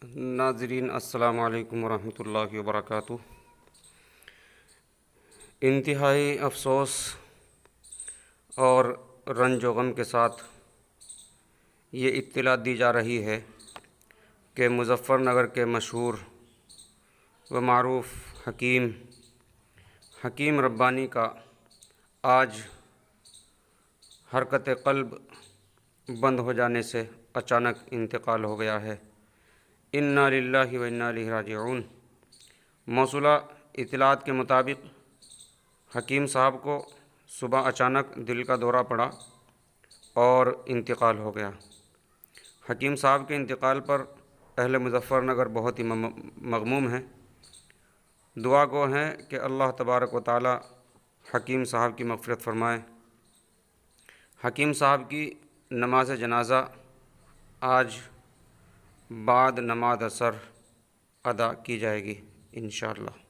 ناظرین السلام علیکم ورحمۃ اللہ وبرکاتہ۔ انتہائی افسوس اور رنج و غم کے ساتھ یہ اطلاع دی جا رہی ہے کہ مظفر نگر کے مشہور و معروف حکیم ربانی کا آج حرکت قلب بند ہو جانے سے اچانک انتقال ہو گیا ہے۔ انا للہ و انا الیہ راجعون۔ موصولہ اطلاعات کے مطابق حکیم صاحب کو صبح اچانک دل کا دورہ پڑا اور انتقال ہو گیا۔ حکیم صاحب کے انتقال پر اہل مظفر نگر بہت ہی مغموم ہیں۔ دعا گو ہیں کہ اللہ تبارک و تعالی حکیم صاحب کی مغفرت فرمائے۔ حکیم صاحب کی نماز جنازہ آج بعد نماز عصر ادا کی جائے گی انشاءاللہ۔